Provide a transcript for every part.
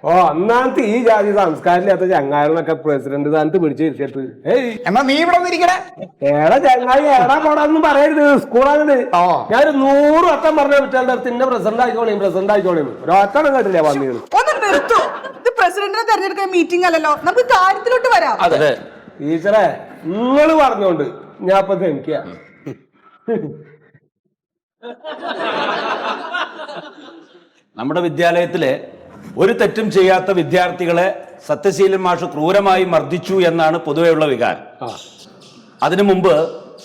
ഓ അന്നാമത്തെ ഈ ജാതി സംസ്കാരമില്ലാത്ത ചങ്ങായികളൊക്കെ പ്രസിഡന്റ് സ്ഥാനത്ത് പിടിച്ചു തിരിച്ചിട്ട് എന്നാ നീ ഇവിടെ ഇരിക്കണേ. ഏടാ ചങ്ങായി ഏടാ പോടാന്നും പറയരുത്. സ്കൂളാണിത്. ഞാൻ 100 വട്ടം പറഞ്ഞ കുട്ടികളുടെ അടുത്ത് ഇന്നെ പ്രസിഡന്റ് ആയിക്കോളീം ഒരൊറ്റ കേട്ടില്ല വന്നിരുന്നു. ഒന്ന് നിർത്തു. ഇത് പ്രസിഡന്റിനെ തെരഞ്ഞെടുക്കാൻ മീറ്റിംഗ് അല്ലല്ലോ, നമുക്ക് കാര്യത്തിലോട്ട് വരാം. അതെ ടീച്ചറെ നിങ്ങള് പറഞ്ഞോണ്ട് ഞാൻ ഇപ്പൊ ക്ഷമിക്ക. നമ്മുടെ വിദ്യാലയത്തിലെ ഒരു തെറ്റും ചെയ്യാത്ത വിദ്യാർത്ഥികളെ സത്യശീലൻ മാഷ് ക്രൂരമായി മർദ്ദിച്ചു എന്നാണ് പൊതുവെയുള്ള വികാരം. അതിനു മുമ്പ്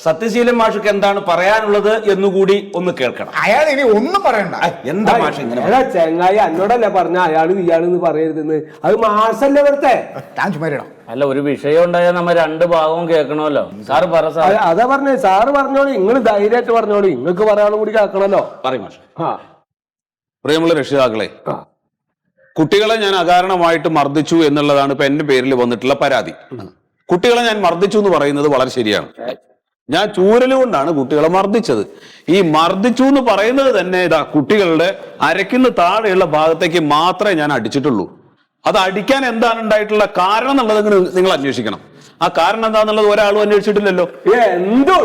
സത്യശീലൻ മാഷക്ക് എന്താണ് പറയാനുള്ളത് എന്നുകൂടി ഒന്ന് കേൾക്കണം. അയാൾ ഇനി ഒന്നും പറയണ്ട. എന്താ മാഷ് ഇങ്ങനെ? ചെങ്ങായി എന്നോടല്ലേ പറഞ്ഞ അയാള് ഇയാളെന്ന് പറയരുതെന്ന്. അത് മാഷല്ലേ വെറുതെ. അല്ല, ഒരു വിഷയം ഉണ്ടായാൽ നമ്മ രണ്ട് ഭാഗവും കേൾക്കണമല്ലോ. സാറ് പറ. അതാ പറഞ്ഞേ, സാറ് പറഞ്ഞോളൂ, നിങ്ങൾ ധൈര്യമായിട്ട് പറഞ്ഞോളൂ, നിങ്ങൾക്ക് പറയാനും കൂടി കേൾക്കണല്ലോ. പറയും മാഷ്. പ്രിയമുള്ള രക്ഷിതാക്കളെ, കുട്ടികളെ ഞാൻ അകാരണമായിട്ട് മർദ്ദിച്ചു എന്നുള്ളതാണ് ഇപ്പൊ എന്റെ പേരിൽ വന്നിട്ടുള്ള പരാതി. കുട്ടികളെ ഞാൻ മർദ്ദിച്ചു എന്ന് പറയുന്നത് വളരെ ശരിയാണ്. ഞാൻ ചൂരലുകൊണ്ടാണ് കുട്ടികളെ മർദ്ദിച്ചത്. ഈ മർദ്ദിച്ചു എന്ന് പറയുന്നത് തന്നെ ഇതാ കുട്ടികളുടെ അരയ്ക്കുന്ന താഴെയുള്ള ഭാഗത്തേക്ക് മാത്രമേ ഞാൻ അടിച്ചിട്ടുള്ളൂ. അത് അടിക്കാൻ എന്താണ് ഉണ്ടായിട്ടുള്ള കാരണം എന്നുള്ളത് നിങ്ങൾ അന്വേഷിക്കണം. ആ കാരണം എന്താന്നുള്ളത് ഒരാളും അന്വേഷിച്ചിട്ടില്ലല്ലോ. എന്തോ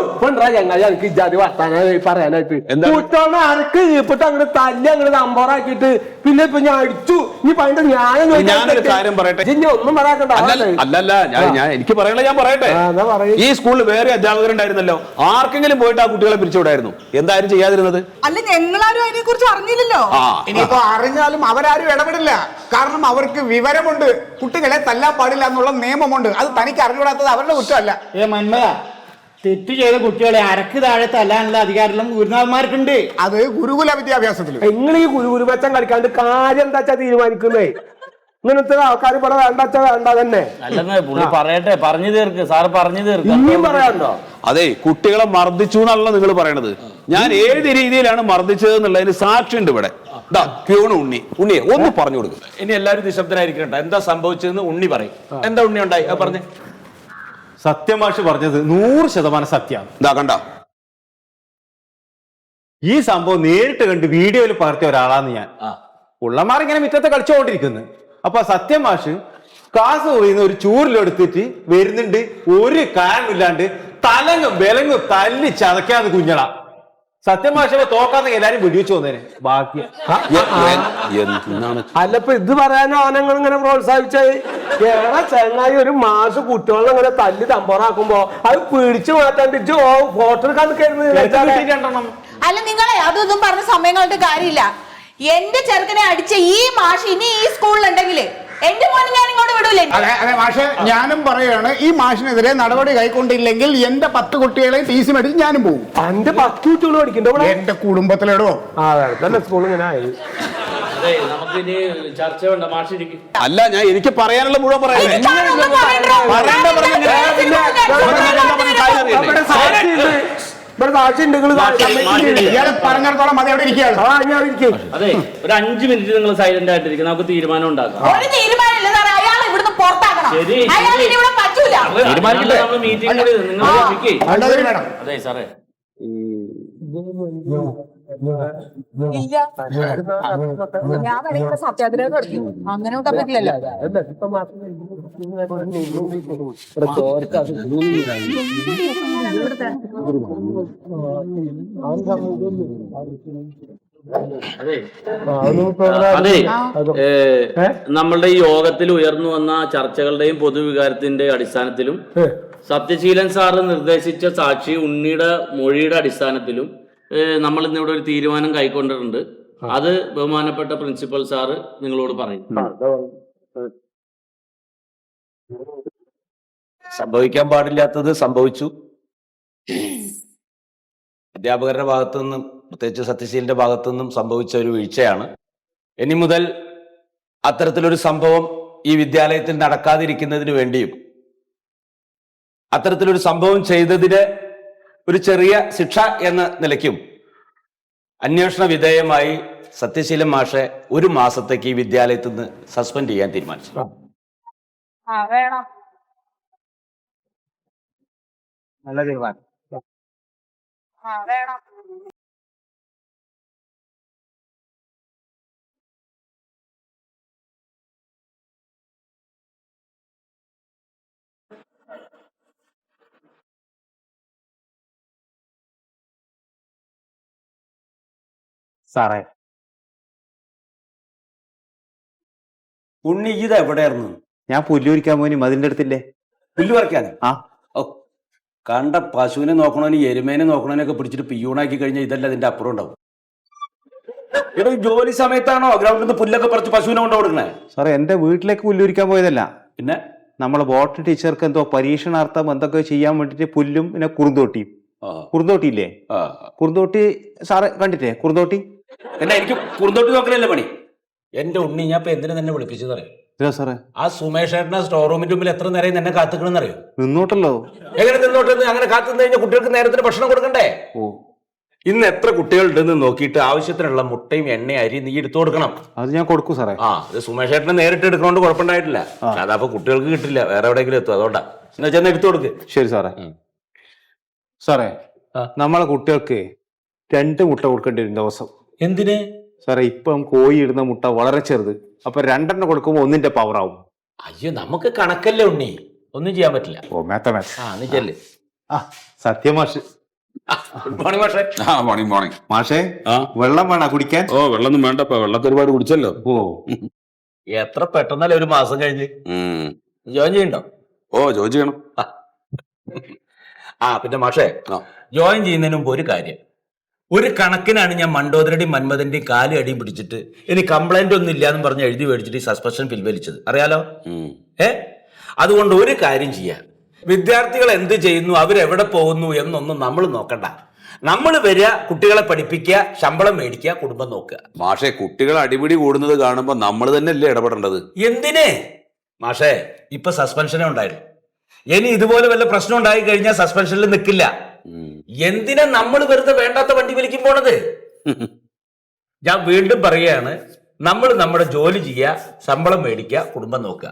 ചങ്ങായി എനിക്ക് ജാതി വർത്താനായി പറയാനായിട്ട്. കുട്ടികളുടെ അരക്ക് കീപ്പിട്ട് അങ്ങനെ തല്ലി അങ്ങനെ നമ്പറാക്കിയിട്ട് പിന്നെ ഇപ്പൊ ഞാൻ അടിച്ചു. ഞാനൊരു കാര്യം പറയട്ടെ. ഒന്നും പറയാക്കണ്ട. അല്ലല്ല, ഞാൻ എനിക്ക് പറയണ ഞാൻ പറയട്ടെ. ഈ സ്കൂളിൽ വേറെ അധ്യാപകരുണ്ടായിരുന്നല്ലോ. ആർക്കെങ്കിലും പോയിട്ട് ആ കുട്ടികളെ പിരിച്ചുവിടായിരുന്നു. എന്തായാലും ചെയ്യാതിരുന്നത്? അല്ല, ഞങ്ങളാരും അതിനെ കുറിച്ച് അറിഞ്ഞില്ലല്ലോ. ഇനിയിപ്പോ അറിഞ്ഞാലും അവരാരും ഇടപെടില്ല. കാരണം അവർക്ക് വിവരമുണ്ട്. കുട്ടികളെ തല്ലാൻ പാടില്ല എന്നുള്ള നിയമമുണ്ട്. അത് തനിക്ക് അറിഞ്ഞുകൂടാത്തത് അവരുടെ കുറ്റമല്ല. മന്മത, തെറ്റ് ചെയ്ത കുട്ടികളെ അരക്ക് താഴെ തല്ലാനുള്ള അധികാരം ഗുരുനാഥന്മാർക്കുണ്ട്. അത് ഗുരുകുല വിദ്യാഭ്യാസത്തിൽ. നിങ്ങൾ ഈ ഗുരുകുരുമെച്ചം കളിക്കാണ്ട് കാര്യം എന്താ വെച്ചാ തീരുമാനിക്കുന്നേ. ഇങ്ങനത്തെ ആൾക്കാർ ഇവിടെ വേണ്ടാച്ചാ വേണ്ട തന്നെ. അല്ലെന്ന് പുള്ളി പറയട്ടെ, പറഞ്ഞു തീർക്ക്. സാറ് പറഞ്ഞു തീർക്ക്. ഇനിയും പറയാനുണ്ടോ? അതെ, കുട്ടികളെ മർദ്ദിച്ചു എന്നല്ല നിങ്ങൾ പറയണത്. ഞാൻ ഏത് രീതിയിലാണ് മർദ്ദിച്ചത് എന്നുള്ളതിന് സാക്ഷിയുണ്ട് ഇവിടെ. ഉണ്ണിയെ ഒന്ന് പറഞ്ഞു കൊടുക്കുക. ഇനി എല്ലാവരും നിശബ്ദനായിരിക്കണ്ട. എന്താ സംഭവിച്ചതെന്ന് ഉണ്ണി പറയും. എന്താ ഉണ്ണി ഉണ്ടായി പറഞ്ഞേ? സത്യമാഷ് പറഞ്ഞത് 100% സത്യമാണ്. ഇതാ കണ്ട, ഈ സംഭവം നേരിട്ട് കണ്ട് വീഡിയോയിൽ പകർത്തിയ ഒരാളാന്ന് ഞാൻ. ഉള്ളമാരിങ്ങനെ മുറ്റത്തെ കളിച്ചുകൊണ്ടിരിക്കുന്നു. അപ്പൊ സത്യമാഷ് ക്ലാസ് പോയിന്ന് ഒരു ചൂരിലെടുത്തിട്ട് വരുന്നുണ്ട്. ഒരു കാരണമില്ലാണ്ട് തലങ്ങും വിലങ്ങും തല്ലി ചതക്കാന്ന് കുഞ്ഞള. സത്യമാഷ തോക്കാന്ന് എല്ലാരും വെടിവെച്ച് വന്നേനെ. ബാക്കി അല്ലപ്പോ ഇത് പറയാനോ ആനങ്ങൾ ഇങ്ങനെ പ്രോത്സാഹിച്ചത്? ഏറെ ചങ്ങായി ഒരു മാഷ് കുട്ടികളെ ഇങ്ങനെ തല്ലി തമ്പോറാക്കുമ്പോ അത് പിടിച്ചു മാറ്റാണ്ട് ഫോട്ടോ എടുക്കാൻ നിൽക്കായിരുന്നു. അല്ല, നിങ്ങളെ അതൊന്നും പറഞ്ഞ സമയങ്ങളുടെ കാര്യമില്ല. എന്റെ ചെറുക്കനെ അടിച്ച ഈ മാഷ് ഇനി ഈ സ്കൂളിലുണ്ടെങ്കിൽ എന്റെ മോനെ ഞാൻ ഇങ്ങോട്ട് വിടൂലേ? അതെ മാഷെ, ഞാനും പറയുകയാണ്, ഈ മാഷിനെതിരെ നടപടി കൈക്കൊണ്ടില്ലെങ്കിൽ എന്റെ 10 കുട്ടികളെ ടി സി മേടിച്ച് ഞാനും പോകും. എന്റെ 10 കുട്ടികൾ പഠിക്കണ്ടോ എന്റെ കുടുംബത്തിലെടോ? സ്കൂൾ ഇങ്ങനെ ആയി. നമുക്കിനി ചർച്ച വേണ്ട. മാഷിരിക്കും. അല്ല, ഞാൻ എനിക്ക് പറയാനുള്ള മുഴുവൻ പറയാം. പറഞ്ഞിടത്തോളം മതി, അവിടെ ഇരിക്കുകയാണ്. അതെ, ഒരു 5 മിനിറ്റ് നിങ്ങൾ സൈലന്റ് ആയിട്ടിരിക്കും. നമുക്ക് തീരുമാനം ഉണ്ടാക്കാം. മീറ്റിംഗ് അതെ സാറേ. ഞാൻ സത്യാഗ്രഹം നടത്തി. അങ്ങനെ നോക്കാൻ പറ്റില്ലല്ലോ. അതെ, നമ്മളുടെ ഈ യോഗത്തിൽ ഉയർന്നു വന്ന ചർച്ചകളുടെയും പൊതുവികാരത്തിന്റെ അടിസ്ഥാനത്തിലും സത്യശീലൻ സാറ് നിർദ്ദേശിച്ച സാക്ഷി ഉണ്ണിയുടെ മൊഴിയുടെ അടിസ്ഥാനത്തിലും നമ്മൾ ഇന്നിവിടെ ഒരു തീരുമാനം കൈക്കൊണ്ടിട്ടുണ്ട്. അത് ബഹുമാനപ്പെട്ട പ്രിൻസിപ്പൽ സാറ് നിങ്ങളോട് പറയും. സംഭവിക്കാൻ പാടില്ലാത്തത് സംഭവിച്ചു. അധ്യാപകരുടെ ഭാഗത്തു നിന്നും, പ്രത്യേകിച്ച് സത്യശീലന്റെ ഭാഗത്തു നിന്നും സംഭവിച്ച ഒരു വീഴ്ചയാണ്. ഇനി മുതൽ അത്തരത്തിലൊരു സംഭവം ഈ വിദ്യാലയത്തിൽ നടക്കാതിരിക്കുന്നതിന് വേണ്ടിയും അത്തരത്തിലൊരു സംഭവം ചെയ്തതിന് ഒരു ചെറിയ ശിക്ഷ എന്ന നിലയ്ക്കും അന്വേഷണ വിധേയമായി സത്യശീലൻ മാഷെ 1 മാസത്തേക്ക് ഈ വിദ്യാലയത്തിൽ നിന്ന് സസ്പെൻഡ് ചെയ്യാൻ തീരുമാനിച്ചു. നല്ല തീരുമാനം. സാറേ ഉണ്ണി ഇത് എവിടെയായിരുന്നു? ഞാൻ പുല്ലൂരിക്കാൻ പോയി മതിലിന്റെ അടുത്തില്ലേ? പുല്ല് പറിക്കാൻ? ആ. ഓ, കണ്ട പശുവിനെ നോക്കണോന് എരുമേനെ നോക്കണോനൊക്കെ പിടിച്ചിട്ട് പിയൂണാക്കി കഴിഞ്ഞാൽ ഇതല്ല അതിന്റെ അപ്പുറം ഉണ്ടാവും. ഇവിടെ ജോലി സമയത്താണോ ഗ്രൗണ്ടിൽ നിന്ന് പുല്ലൊക്കെ പറിച്ച് പശുവിനെ കൊണ്ടു കൊടുക്കണേ? സാറേ എന്റെ വീട്ടിലേക്ക് പുല്ലൂരിക്കാൻ പോയതല്ല. പിന്നെ നമ്മളെ ബോട്ട് ടീച്ചർക്ക് എന്തോ പരീക്ഷണാർത്ഥം എന്തൊക്കെ ചെയ്യാൻ വേണ്ടിട്ട് പുല്ലും പിന്നെ കുറുന്തോട്ടിയും. കുറുന്തോട്ടിയില്ലേ? കുറുന്തോട്ടി സാറ് കണ്ടിട്ടേ? കുറുന്തോട്ടി പിന്നെ എനിക്ക് കുറുന്തോട്ടി നോക്കലല്ലേ പണി. എന്റെ ഉണ്ണി ഞാൻ ഇപ്പൊ എന്തിനു തന്നെ വിളിപ്പിച്ചതറിയോ സാറേ? ആ സുമേഷ് ഏട്ടനെ സ്റ്റോർ റൂമിന്റെ മുമ്പിൽ എത്ര നേരം തന്നെ കാത്തുക്കണെന്നറിയോ? നിന്നോട്ടല്ലോ. എങ്ങനെ നിന്നോട്ട്? അങ്ങനെ കാത്തു നിന്ന് കഴിഞ്ഞാൽ കുട്ടികൾക്ക് നേരത്തിന് ഭക്ഷണം കൊടുക്കണ്ടേ? ഓ, ഇന്ന് എത്ര കുട്ടികളുണ്ടെന്ന് നോക്കിയിട്ട് ആവശ്യത്തിനുള്ള മുട്ടയും എണ്ണയും അരി നീ എടുത്തു കൊടുക്കണം. അത് ഞാൻ കൊടുക്കും സാറേ. ആ, ഇത് സുമേഷ് ഏട്ടനെ നേരിട്ട് എടുക്കണോണ്ട് കുഴപ്പമുണ്ടായിട്ടില്ല. അതപ്പോ കുട്ടികൾക്ക് കിട്ടില്ല, വേറെ എവിടെയെങ്കിലും എത്തും. അതുകൊണ്ടാ എന്നാ ചെന്ന് എടുത്തു കൊടുക്ക്. ശരി സാറേ. സാറേ നമ്മളെ കുട്ടികൾക്ക് 2 മുട്ട കൊടുക്കേണ്ടി വരും ദിവസം. എന്തിന് സാറേ? ഇപ്പം കോഴി ഇടുന്ന മുട്ട വളരെ ചെറുത്, അപ്പൊ 2 കൊടുക്കുമ്പോൾ 1ന്റെ പവർ ആവും. അയ്യോ, നമുക്ക് കണക്കല്ലേ ഉണ്ണി, ഒന്നും ചെയ്യാൻ പറ്റില്ല. ഓ, മാത്തമാറ്റിക്സ്. നീ ചെല്ല്. സത്യമാഷ്. ഗുഡ് മോർണിംഗ് മാഷേ. മോർണിംഗ് മാഷേ, ആ വെള്ളം വേണ കുടിക്കാൻ? ഓ, വെള്ളമൊന്നും വേണ്ടപ്പ, വെള്ളത്തെ ഒരുപാട് കുടിച്ചല്ലോ. ഓ, എത്ര പെട്ടെന്നല്ലേ ഒരു മാസം കഴിഞ്ഞ്. ജോയിൻ ചെയ്യണ്ടോ? ഓ, ജോയിൻ ചെയ്യണം. പിന്നെ മാഷേ, ജോയിൻ ചെയ്യുന്നതിന് മുമ്പ് ഒരു കാര്യം, ഒരു കണക്കിനാണ് ഞാൻ മണ്ടോദരയുടെയും മന്മഥന്റെയും കാലും അടിയും പിടിച്ചിട്ട് ഇനി കംപ്ലൈന്റ് ഒന്നും ഇല്ലാന്ന് പറഞ്ഞ് എഴുതി മേടിച്ചിട്ട് ഈ സസ്പെൻഷൻ പിൻവലിച്ചത്, അറിയാലോ? അതുകൊണ്ട് ഒരു കാര്യം ചെയ്യാം, വിദ്യാർത്ഥികൾ എന്ത് ചെയ്യുന്നു, അവരെവിടെ പോകുന്നു എന്നൊന്നും നമ്മൾ നോക്കണ്ട. നമ്മൾ വരിക, കുട്ടികളെ പഠിപ്പിക്കുക, ശമ്പളം മേടിക്കുക, കുടുംബം നോക്കുക. മാഷെ, കുട്ടികൾ അടിപിടി കൂടുന്നത് കാണുമ്പോ നമ്മൾ തന്നെയല്ലേ ഇടപെടേണ്ടത്? എന്തിനേ മാഷേ? ഇപ്പൊ സസ്പെൻഷനേ ഉണ്ടായിരുന്നു. ഇനി ഇതുപോലെ വല്ല പ്രശ്നം ഉണ്ടായി കഴിഞ്ഞാൽ സസ്പെൻഷനിൽ നിൽക്കില്ല. എന്തിനാ നമ്മൾ വെറുതെ വേണ്ടാത്ത വണ്ടി വലിക്കും പോണത്? ഞാൻ വീണ്ടും പറയുകയാണ്, നമ്മൾ നമ്മുടെ ജോലി ചെയ്യുക, ശമ്പളം മേടിക്കുക, കുടുംബം നോക്കുക.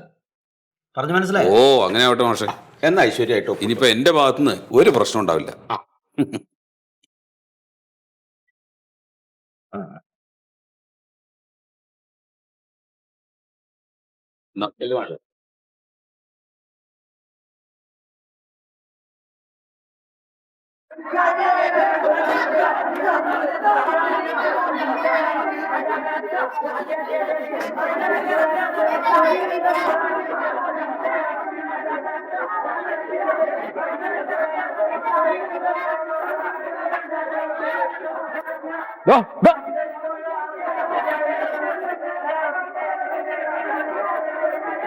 പറഞ്ഞു മനസ്സിലായി? ഓ, അങ്ങനെ ആവട്ടെ മാഷെ. എന്നാ ഐശ്വര്യമായിട്ടോ. ഇനിയിപ്പോ എന്റെ ഭാഗത്തുനിന്ന് ഒരു പ്രശ്നം ഉണ്ടാവില്ല.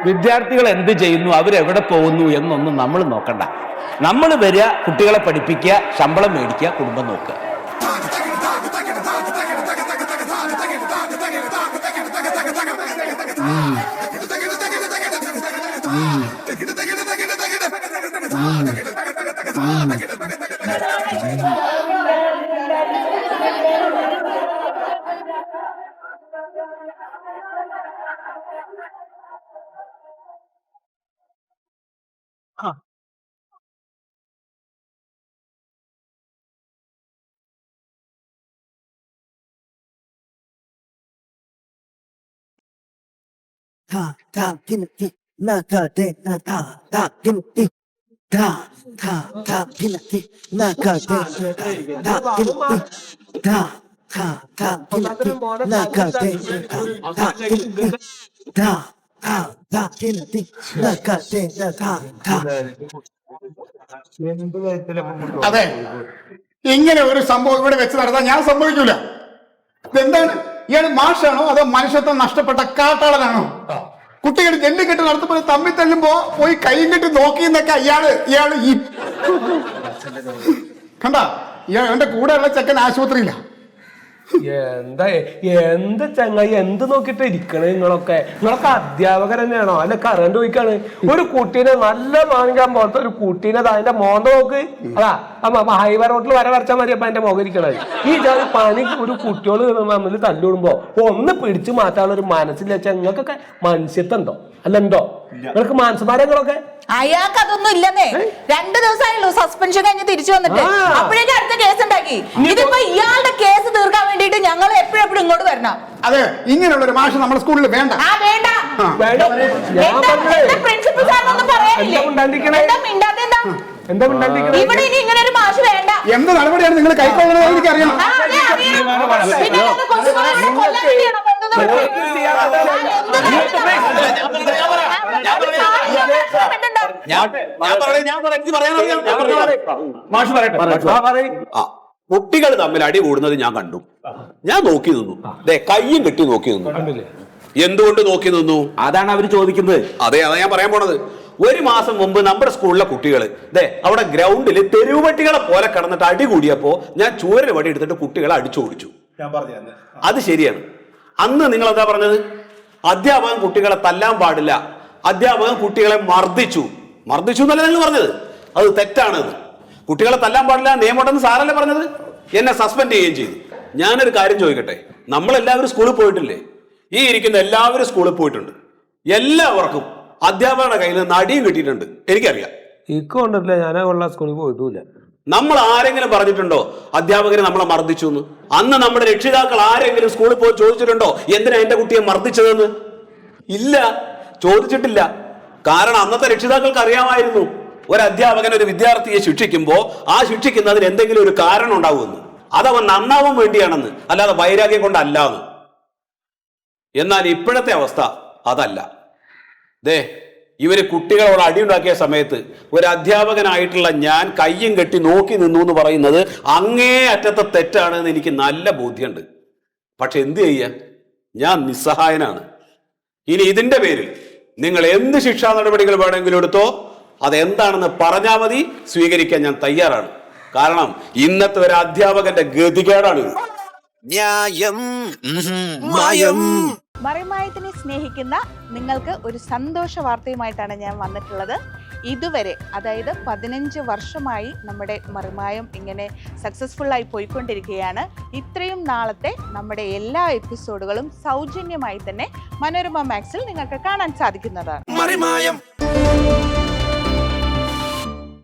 വിദ്യാർത്ഥികൾ എന്ത് ചെയ്യുന്നു, അവരെവിടെ പോകുന്നു എന്നൊന്നും നമ്മൾ നോക്കണ്ട. നമ്മൾ വരിക, കുട്ടികളെ പഠിപ്പിക്കുക, ശമ്പളം മേടിക്കുക, കുടുംബം നോക്കുക. അതെ, ഇങ്ങനെ ഒരു സംഭവം ഇവിടെ വെച്ച് നടത്താൻ ഞാൻ സമ്മതിക്കൂല. ഇതെന്താണ്? ഇയാൾ മാഷാണോ അതോ മനുഷ്യത്വം നഷ്ടപ്പെട്ട കാട്ടാളനാണോ? കുട്ടികൾ ജല്ലിക്കെട്ട് നടത്തുമ്പോൾ തമ്മിൽ തള്ളുമ്പോ പോയി കൈയും കെട്ടി നോക്കിയെന്നൊക്കെ ഇയാള് ഈ കണ്ട, എന്റെ കൂടെയുള്ള ചെക്കൻ ആശുപത്രിയില്ല. എന്താ ചങ്ങായി, എന്ത് നോക്കിട്ട് ഇരിക്കണേ നിങ്ങളൊക്കെ അധ്യാപകർ തന്നെയാണോ? അല്ല കറണ്ട് പോയിക്കാണ്. ഒരു കുട്ടീനെ നല്ല വാങ്ങിക്കാൻ പോലത്തെ ഒരു കുട്ടീനെ അതിന്റെ മോന്ത നോക്ക്. അതാ ഹൈവേ റോഡിൽ വരച്ചാൽ മതി അപ്പൊ അതിന്റെ മുഖം ഇരിക്കണത്. ഈ ജാതി പണി ഒരു കുട്ടികൾ തമ്മിൽ തല്ലിടുമ്പോ ഒന്ന് പിടിച്ചു മാറ്റാനുള്ള ഒരു മനസ്സിൽ വെച്ചാൽ നിങ്ങൾക്കൊക്കെ മനുഷ്യത്വം ഉണ്ടോ? അല്ല ഉണ്ടോ? നിങ്ങൾക്ക് മാനസമാരങ്ങളൊക്കെ അയാൾക്ക് അതൊന്നും ഇല്ലെന്നേ. 2 ദിവസമായുള്ളൂ സസ്പെൻഷൻ കഴിഞ്ഞ് തിരിച്ചു വന്നിട്ട്. അപ്പോഴേക്കും അടുത്ത കേസ് ഉണ്ടാക്കി. ഇതിപ്പോ ഇയാളുടെ കേസ് തീർക്കാൻ വേണ്ടിട്ട് ഞങ്ങൾ എപ്പോഴും ഇങ്ങോട്ട് വരണം. അതെ, ഇങ്ങനെയുള്ള ഒരു മാഷ് നമ്മുടെ സ്കൂളിൽ വേണ്ട. വേണ്ട. പ്രിൻസിപ്പൽ സാറിനൊന്നും പറയാനില്ലേ? എന്താ മിണ്ടാണ്ടിരിക്കണേ? ഇവിടെ ഇനി ഇങ്ങനെ ഒരു മാഷ് വേണ്ട. എന്ത് നടപടിയാണ് നിങ്ങൾ കൈക്കൊള്ളുന്നത് എനിക്കറിയണം. പിന്നെ കൊച്ചുമോളെ ഇവിടെ കൊല്ലാൻ വേണ്ടിയാണോ കുട്ടികൾ തമ്മിൽ അടി കൂടുന്നത് ഞാൻ കണ്ടു. ഞാൻ നോക്കി നിന്നു. കയ്യും കെട്ടി നോക്കി നിന്നു. എന്തുകൊണ്ട് നോക്കി നിന്നു? അതാണ് അവർ ചോദിക്കുന്നത്. അതാ ഞാൻ പറയാൻ പോണത്. 1 മാസം മുമ്പ് നമ്മുടെ സ്കൂളിലെ കുട്ടികൾ അവിടെ ഗ്രൗണ്ടിൽ തെരുവുപട്ടികളെ പോലെ കിടന്നിട്ട് അടി കൂടിയപ്പോ ഞാൻ ചൂരൽ വടി എടുത്തിട്ട് കുട്ടികളെ അടിച്ചോടിച്ചു. അത് ശരിയാണ്. അന്ന് നിങ്ങൾ എന്താ പറഞ്ഞത്? അധ്യാപകൻ കുട്ടികളെ തല്ലാൻ പാടില്ല, അധ്യാപകൻ കുട്ടികളെ മർദ്ദിച്ചു എന്നല്ല നിങ്ങൾ പറഞ്ഞത്. അത് തെറ്റാണ്. കുട്ടികളെ തല്ലാൻ പാടില്ല നിയമമുണ്ടെന്ന് സാറല്ലേ പറഞ്ഞത്. എന്നെ സസ്പെൻഡ് ചെയ്യുകയും ചെയ്തു. ഞാനൊരു കാര്യം ചോദിക്കട്ടെ, നമ്മളെല്ലാവരും സ്കൂളിൽ പോയിട്ടില്ലേ? ഈ ഇരിക്കുന്ന എല്ലാവരും സ്കൂളിൽ പോയിട്ടുണ്ട്. എല്ലാവർക്കും അധ്യാപകരുടെ കയ്യിൽ നിന്ന് അടിയും കിട്ടിയിട്ടുണ്ട്. എനിക്കറിയാം. ഇക്കൊണ്ടല്ല, ഞാനാ കൊള്ള സ്കൂളിൽ പോയിട്ടില്ല. നമ്മൾ ആരെങ്കിലും പറഞ്ഞിട്ടുണ്ടോ അധ്യാപകരെ നമ്മളെ മർദ്ദിച്ചു എന്ന്? അന്ന് നമ്മുടെ രക്ഷിതാക്കൾ ആരെങ്കിലും സ്കൂളിൽ പോയി ചോദിച്ചിട്ടുണ്ടോ എന്തിനാ എന്റെ കുട്ടിയെ മർദ്ദിച്ചതെന്ന്? ഇല്ല, ചോദിച്ചിട്ടില്ല. കാരണം അന്നത്തെ രക്ഷിതാക്കൾക്ക് അറിയാമായിരുന്നു ഒരു അധ്യാപകൻ ഒരു വിദ്യാർത്ഥിയെ ശിക്ഷിക്കുമ്പോൾ ആ ശിക്ഷിക്കുന്നതിന് എന്തെങ്കിലും ഒരു കാരണം ഉണ്ടാവുമെന്ന്. അതവൻ നന്നാവാൻ വേണ്ടിയാണെന്ന്, അല്ലാതെ വൈരാഗ്യം കൊണ്ടല്ലാന്ന്. എന്നാൽ ഇപ്പോഴത്തെ അവസ്ഥ അതല്ല. ഇവര് കുട്ടികളോട് അടിയുണ്ടാക്കിയ സമയത്ത് ഒരു അധ്യാപകനായിട്ടുള്ള ഞാൻ കയ്യും കെട്ടി നോക്കി നിന്നു എന്ന് പറയുന്നത് അങ്ങേ അറ്റത്തെ തെറ്റാണെന്ന് എനിക്ക് നല്ല ബോധ്യമുണ്ട്. പക്ഷെ എന്ത് ചെയ്യാ, ഞാൻ നിസ്സഹായനാണ്. ഇനി ഇതിന്റെ പേരിൽ നിങ്ങൾ എന്ത് ശിക്ഷാ നടപടികൾ വേണമെങ്കിലും എടുത്തോ, അതെന്താണെന്ന് പറഞ്ഞാൽ മതി, സ്വീകരിക്കാൻ ഞാൻ തയ്യാറാണ്. കാരണം ഇന്നത്തെ ഒരു അധ്യാപകന്റെ ഗതികേടാണ്. മറിമായത്തിനെ സ്നേഹിക്കുന്ന നിങ്ങൾക്ക് ഒരു സന്തോഷ വാർത്തയുമായിട്ടാണ് ഞാൻ വന്നിട്ടുള്ളത്. ഇതുവരെ, അതായത് 15 വർഷമായി നമ്മുടെ മറിമായം ഇങ്ങനെ സക്സസ്ഫുള്ളായി പോയിക്കൊണ്ടിരിക്കുകയാണ്. ഇത്രയും നാളത്തെ നമ്മുടെ എല്ലാ എപ്പിസോഡുകളും സൗജന്യമായി തന്നെ മനോരമ മാക്സിൽ നിങ്ങൾക്ക് കാണാൻ സാധിക്കുന്നതാണ്.